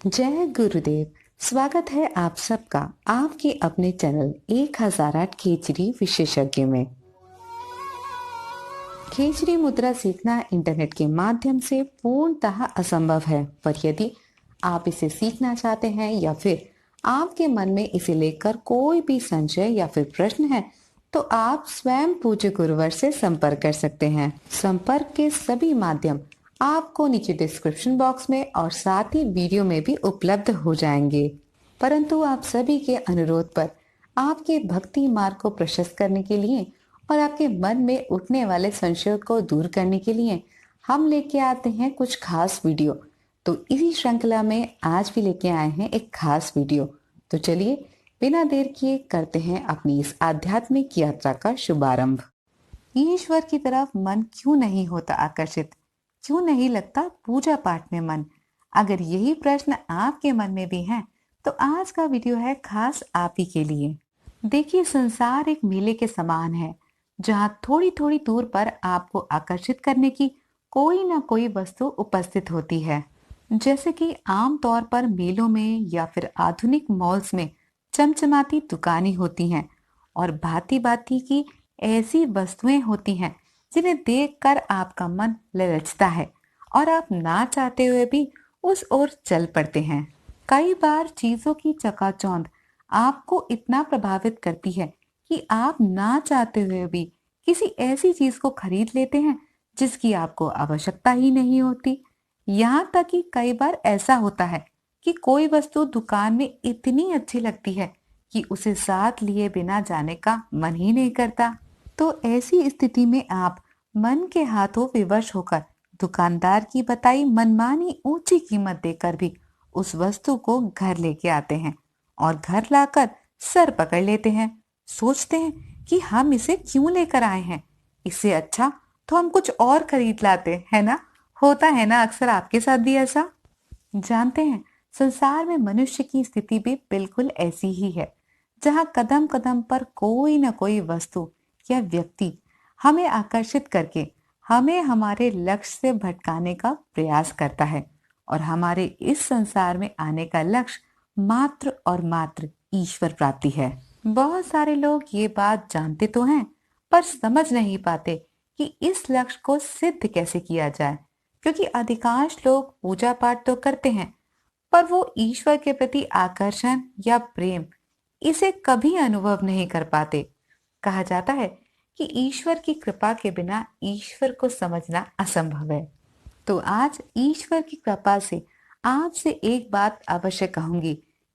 जय गुरुदेव। स्वागत है आप सबका आपके अपने चैनल 1008 खेचरी विशेषज्ञ में। खेचरी मुद्रा सीखना इंटरनेट के माध्यम से पूर्णतः असंभव है, पर यदि आप इसे सीखना चाहते हैं या फिर आपके मन में इसे लेकर कोई भी संशय या फिर प्रश्न है, तो आप स्वयं पूज्य गुरुवर से संपर्क कर सकते हैं। संपर्क के सभी माध्यम आपको नीचे डिस्क्रिप्शन बॉक्स में और साथ ही वीडियो में भी उपलब्ध हो जाएंगे। परंतु आप सभी के अनुरोध पर आपके भक्ति मार्ग को प्रशस्त करने के लिए और आपके मन में उठने वाले संशयों को दूर करने के लिए हम लेके आते हैं कुछ खास वीडियो। तो इसी श्रृंखला में आज भी लेके आए हैं एक खास वीडियो। तो चलिए बिना देर किए करते हैं अपनी इस आध्यात्मिक यात्रा का शुभारंभ। ईश्वर की तरफ मन क्यों नहीं होता आकर्षित? क्यों नहीं लगता पूजा पाठ में मन? अगर यही प्रश्न आपके मन में भी है तो आज का वीडियो है खास आप ही के लिए। देखिए, संसार एक मेले के समान है जहां थोड़ी थोड़ी दूर पर आपको आकर्षित करने की कोई ना कोई वस्तु उपस्थित होती है। जैसे कि आम तौर पर मेलों में या फिर आधुनिक मॉल्स में चमचमाती दुकानें होती हैं और भांति भांति की ऐसी वस्तुएं होती हैं जिन्हें देखकर आपका मन ललचता है और आप ना चाहते हुए भी उस ओर चल पड़ते हैं। कई बार चीजों की चकाचौंध आपको इतना प्रभावित करती है कि आप ना चाहते हुए भी किसी ऐसी चीज को खरीद लेते हैं जिसकी आपको आवश्यकता ही नहीं होती। यहाँ तक कि कई बार ऐसा होता है कि कोई वस्तु दुकान में इतनी अच्छी लगती है कि उसे साथ लिए बिना जाने का मन ही नहीं करता। तो ऐसी स्थिति में आप मन के हाथों विवश होकर दुकानदार की बताई मनमानी ऊंची कीमत देकर भी उस वस्तु को घर लेके आते हैं और घर लाकर सर पकड़ लेते हैं। सोचते हैं कि हम इसे क्यों लेकर आए हैं, इससे अच्छा तो हम कुछ और खरीद लाते, है ना? होता है ना अक्सर आपके साथ भी ऐसा? जानते हैं, संसार में मनुष्य की स्थिति भी बिल्कुल ऐसी ही है, जहां कदम कदम पर कोई ना कोई वस्तु या व्यक्ति हमें आकर्षित करके हमें हमारे लक्ष्य से भटकाने का प्रयास करता है। और हमारे इस संसार में आने का लक्ष्य मात्र और मात्र ईश्वर प्राप्ति है। बहुत सारे लोग ये बात जानते तो हैं, पर समझ नहीं पाते कि इस लक्ष्य को सिद्ध कैसे किया जाए, क्योंकि अधिकांश लोग पूजा पाठ तो करते हैं पर वो ईश्वर के प्रति आकर्षण या प्रेम इसे कभी अनुभव नहीं कर पाते। कहा जाता है कि ईश्वर की कृपा के बिना ईश्वर को समझना असंभव है। तो आज ईश्वर की कृपा से आपसे एक बात अवश्य कहूंगी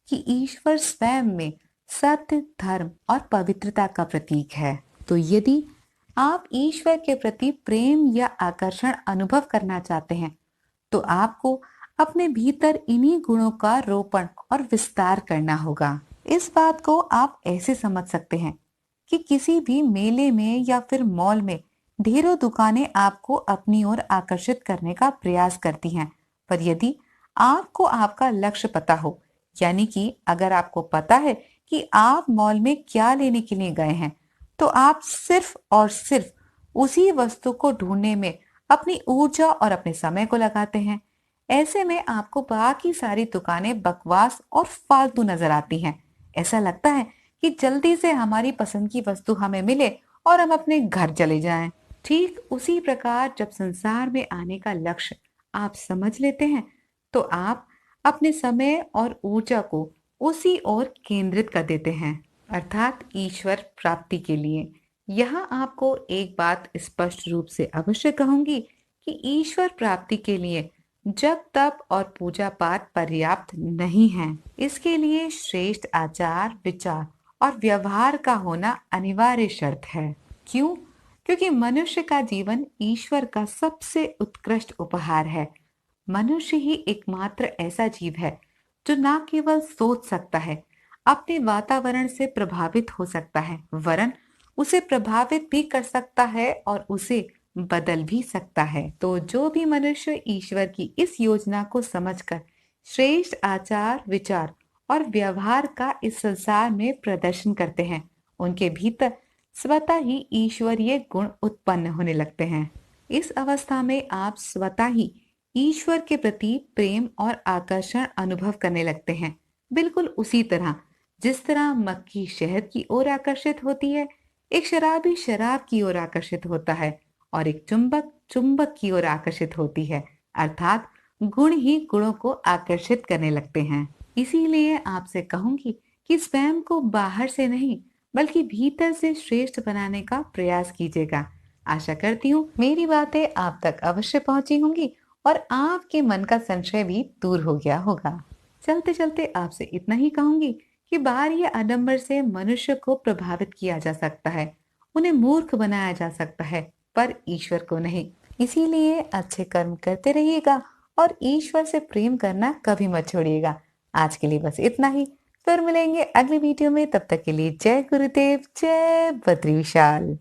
कि ईश्वर स्वयं में सत्य, धर्म और पवित्रता का प्रतीक है। तो यदि आप ईश्वर के प्रति प्रेम या आकर्षण अनुभव करना चाहते हैं तो आपको अपने भीतर इन्हीं गुणों का रोपण और विस्तार करना होगा। इस बात को आप ऐसे समझ सकते हैं कि किसी भी मेले में या फिर मॉल में ढेरों दुकानें आपको अपनी ओर आकर्षित करने का प्रयास करती हैं, पर यदि आपको आपका लक्ष्य पता हो, यानी कि अगर आपको पता है कि आप मॉल में क्या लेने के लिए गए हैं, तो आप सिर्फ और सिर्फ उसी वस्तु को ढूंढने में अपनी ऊर्जा और अपने समय को लगाते हैं। ऐसे में आपको बाकी सारी दुकानें बकवास और फालतू नजर आती हैं। ऐसा लगता है कि जल्दी से हमारी पसंद की वस्तु हमें मिले और हम अपने घर चले जाएं। ठीक उसी प्रकार जब संसार में आने का लक्ष्य आप समझ लेते हैं तो आप अपने समय और ऊर्जा को उसी ओर केंद्रित कर देते हैं, अर्थात ईश्वर प्राप्ति के लिए। यहाँ आपको एक बात स्पष्ट रूप से अवश्य कहूंगी कि ईश्वर प्राप्ति के लिए जप तप और पूजा पाठ पर्याप्त नहीं है। इसके लिए श्रेष्ठ आचार, विचार और व्यवहार का होना अनिवार्य शर्त है। क्यों? क्योंकि मनुष्य का जीवन ईश्वर का सबसे उत्कृष्ट उपहार है। मनुष्य ही एकमात्र ऐसा जीव है जो न केवल सोच सकता है, अपने वातावरण से प्रभावित हो सकता है, वरन उसे प्रभावित भी कर सकता है और उसे बदल भी सकता है। तो जो भी मनुष्य ईश्वर की इस योजना को समझकर श्रेष्ठ आचार, विचार और व्यवहार का इस संसार में प्रदर्शन करते हैं, उनके भीतर स्वतः ही ईश्वरीय गुण उत्पन्न होने लगते हैं। इस अवस्था में आप स्वतः ही ईश्वर के प्रति प्रेम और आकर्षण अनुभव करने लगते हैं। बिल्कुल उसी तरह जिस तरह मक्खी शहद की ओर आकर्षित होती है, एक शराबी शराब की ओर आकर्षित होता है और एक चुंबक चुंबक की ओर आकर्षित होती है। अर्थात गुण ही गुणों को आकर्षित करने लगते हैं। इसीलिए आपसे कहूंगी कि स्वयं को बाहर से नहीं बल्कि भीतर से श्रेष्ठ बनाने का प्रयास कीजिएगा। आशा करती हूँ मेरी बातें आप तक अवश्य पहुंची होंगी और आपके मन का संशय भी दूर हो गया होगा। चलते चलते आपसे इतना ही कहूंगी कि बाहरी आडंबर से मनुष्य को प्रभावित किया जा सकता है, उन्हें मूर्ख बनाया जा सकता है, पर ईश्वर को नहीं। इसीलिए अच्छे कर्म करते रहिएगा और ईश्वर से प्रेम करना कभी मत छोड़िएगा। आज के लिए बस इतना ही। फिर मिलेंगे अगली वीडियो में। तब तक के लिए जय गुरुदेव, जय बद्री विशाल।